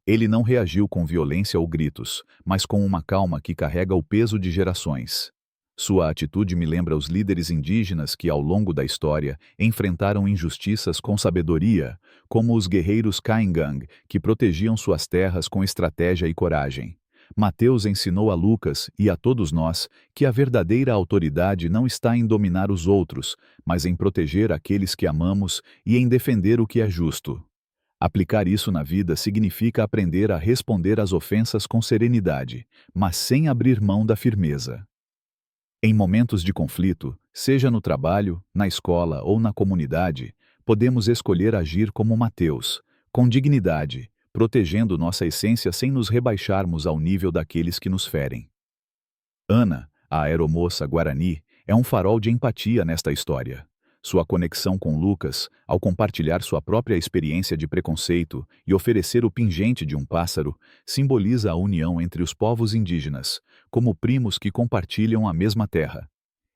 Ele não reagiu com violência ou gritos, mas com uma calma que carrega o peso de gerações. Sua atitude me lembra os líderes indígenas que, ao longo da história, enfrentaram injustiças com sabedoria, como os guerreiros Caingang, que protegiam suas terras com estratégia e coragem. Mateus ensinou a Lucas e a todos nós que a verdadeira autoridade não está em dominar os outros, mas em proteger aqueles que amamos e em defender o que é justo. Aplicar isso na vida significa aprender a responder às ofensas com serenidade, mas sem abrir mão da firmeza. Em momentos de conflito, seja no trabalho, na escola ou na comunidade, podemos escolher agir como Mateus, com dignidade, protegendo nossa essência sem nos rebaixarmos ao nível daqueles que nos ferem. Ana, a aeromoça guarani, é um farol de empatia nesta história. Sua conexão com Lucas, ao compartilhar sua própria experiência de preconceito e oferecer o pingente de um pássaro, simboliza a união entre os povos indígenas, como primos que compartilham a mesma terra.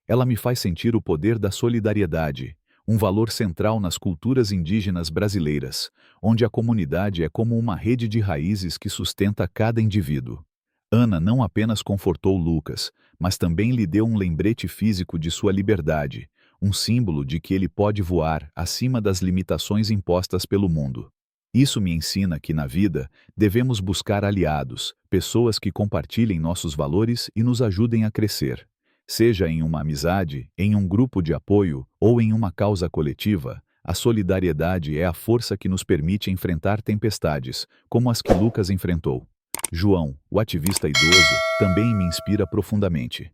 Ela me faz sentir o poder da solidariedade, um valor central nas culturas indígenas brasileiras, onde a comunidade é como uma rede de raízes que sustenta cada indivíduo. Ana não apenas confortou Lucas, mas também lhe deu um lembrete físico de sua liberdade, um símbolo de que ele pode voar acima das limitações impostas pelo mundo. Isso me ensina que na vida devemos buscar aliados, pessoas que compartilhem nossos valores e nos ajudem a crescer. Seja em uma amizade, em um grupo de apoio ou em uma causa coletiva, a solidariedade é a força que nos permite enfrentar tempestades, como as que Lucas enfrentou. João, o ativista idoso, também me inspira profundamente.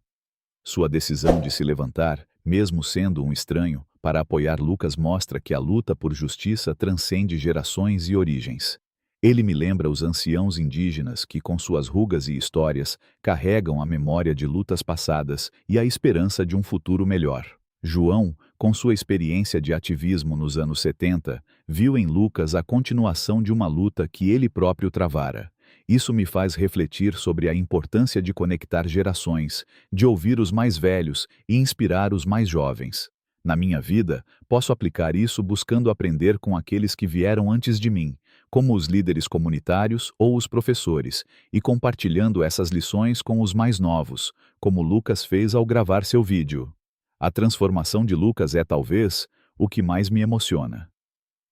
Sua decisão de se levantar, mesmo sendo um estranho, para apoiar Lucas mostra que a luta por justiça transcende gerações e origens. Ele me lembra os anciãos indígenas que, com suas rugas e histórias, carregam a memória de lutas passadas e a esperança de um futuro melhor. João, com sua experiência de ativismo nos anos 70, viu em Lucas a continuação de uma luta que ele próprio travara. Isso me faz refletir sobre a importância de conectar gerações, de ouvir os mais velhos e inspirar os mais jovens. Na minha vida, posso aplicar isso buscando aprender com aqueles que vieram antes de mim, como os líderes comunitários ou os professores, e compartilhando essas lições com os mais novos, como Lucas fez ao gravar seu vídeo. A transformação de Lucas é, talvez, o que mais me emociona.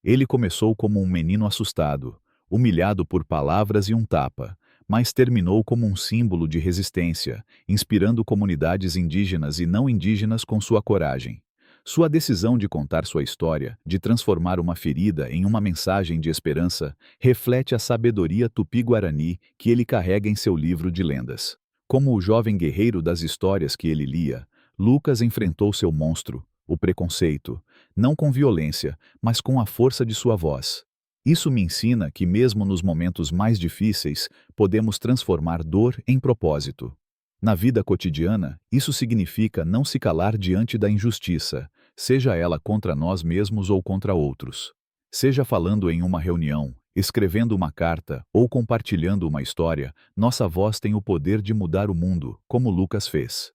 Ele começou como um menino assustado, humilhado por palavras e um tapa, mas terminou como um símbolo de resistência, inspirando comunidades indígenas e não indígenas com sua coragem. Sua decisão de contar sua história, de transformar uma ferida em uma mensagem de esperança, reflete a sabedoria tupi-guarani que ele carrega em seu livro de lendas. Como o jovem guerreiro das histórias que ele lia, Lucas enfrentou seu monstro, o preconceito, não com violência, mas com a força de sua voz. Isso me ensina que mesmo nos momentos mais difíceis, podemos transformar dor em propósito. Na vida cotidiana, isso significa não se calar diante da injustiça, seja ela contra nós mesmos ou contra outros. Seja falando em uma reunião, escrevendo uma carta ou compartilhando uma história, nossa voz tem o poder de mudar o mundo, como Lucas fez.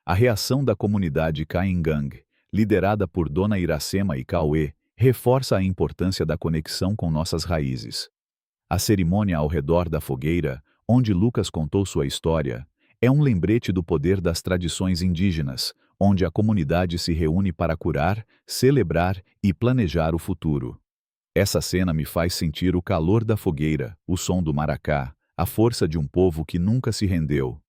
A reação da comunidade Kaingang, liderada por Dona Iracema e Cauê, reforça a importância da conexão com nossas raízes. A cerimônia ao redor da fogueira, onde Lucas contou sua história, é um lembrete do poder das tradições indígenas, onde a comunidade se reúne para curar, celebrar e planejar o futuro. Essa cena me faz sentir o calor da fogueira, o som do maracá, a força de um povo que nunca se rendeu.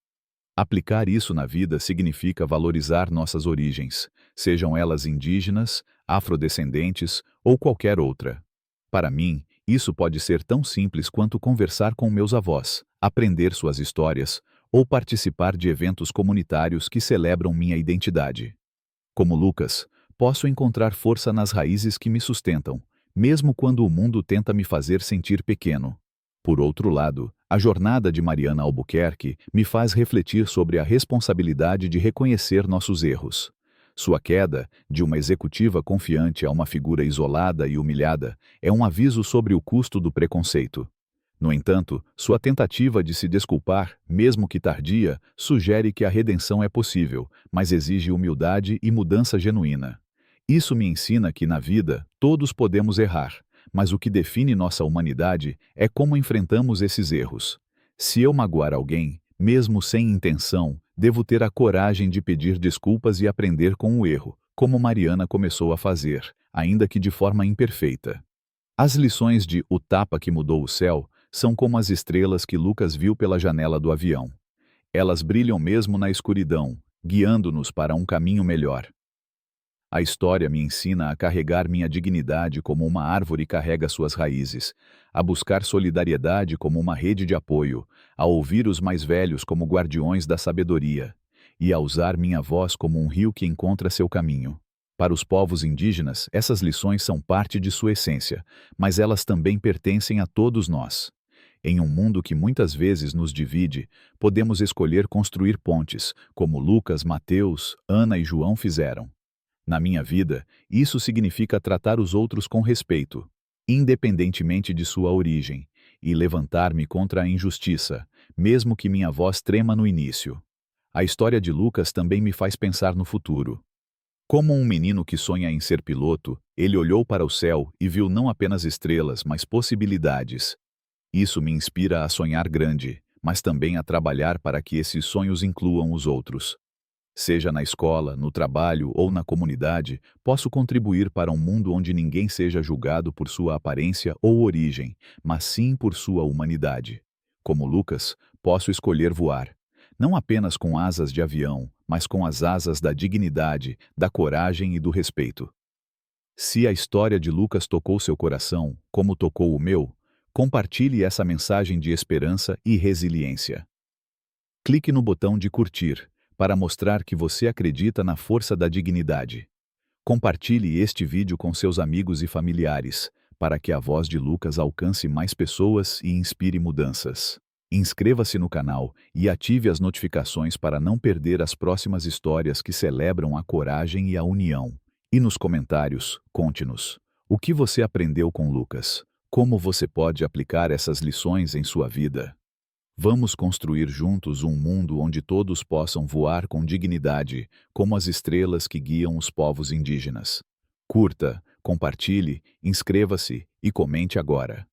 Aplicar isso na vida significa valorizar nossas origens, sejam elas indígenas, afrodescendentes ou qualquer outra. Para mim, isso pode ser tão simples quanto conversar com meus avós, aprender suas histórias ou participar de eventos comunitários que celebram minha identidade. Como Lucas, posso encontrar força nas raízes que me sustentam, mesmo quando o mundo tenta me fazer sentir pequeno. Por outro lado, a jornada de Mariana Albuquerque me faz refletir sobre a responsabilidade de reconhecer nossos erros. Sua queda, de uma executiva confiante a uma figura isolada e humilhada, é um aviso sobre o custo do preconceito. No entanto, sua tentativa de se desculpar, mesmo que tardia, sugere que a redenção é possível, mas exige humildade e mudança genuína. Isso me ensina que na vida, todos podemos errar, mas o que define nossa humanidade é como enfrentamos esses erros. Se eu magoar alguém, mesmo sem intenção, devo ter a coragem de pedir desculpas e aprender com o erro, como Mariana começou a fazer, ainda que de forma imperfeita. As lições de O Tapa que Mudou o Céu são como as estrelas que Lucas viu pela janela do avião. Elas brilham mesmo na escuridão, guiando-nos para um caminho melhor. A história me ensina a carregar minha dignidade como uma árvore carrega suas raízes, a buscar solidariedade como uma rede de apoio, a ouvir os mais velhos como guardiões da sabedoria, e a usar minha voz como um rio que encontra seu caminho. Para os povos indígenas, essas lições são parte de sua essência, mas elas também pertencem a todos nós. Em um mundo que muitas vezes nos divide, podemos escolher construir pontes, como Lucas, Mateus, Ana e João fizeram. Na minha vida, isso significa tratar os outros com respeito, independentemente de sua origem, e levantar-me contra a injustiça, mesmo que minha voz trema no início. A história de Lucas também me faz pensar no futuro. Como um menino que sonha em ser piloto, ele olhou para o céu e viu não apenas estrelas, mas possibilidades. Isso me inspira a sonhar grande, mas também a trabalhar para que esses sonhos incluam os outros. Seja na escola, no trabalho ou na comunidade, posso contribuir para um mundo onde ninguém seja julgado por sua aparência ou origem, mas sim por sua humanidade. Como Lucas, posso escolher voar. Não apenas com asas de avião, mas com as asas da dignidade, da coragem e do respeito. Se a história de Lucas tocou seu coração, como tocou o meu, compartilhe essa mensagem de esperança e resiliência. Clique no botão de curtir, para mostrar que você acredita na força da dignidade. Compartilhe este vídeo com seus amigos e familiares, para que a voz de Lucas alcance mais pessoas e inspire mudanças. Inscreva-se no canal e ative as notificações para não perder as próximas histórias que celebram a coragem e a união. E nos comentários, conte-nos: o que você aprendeu com Lucas? Como você pode aplicar essas lições em sua vida? Vamos construir juntos um mundo onde todos possam voar com dignidade, como as estrelas que guiam os povos indígenas. Curta, compartilhe, inscreva-se e comente agora.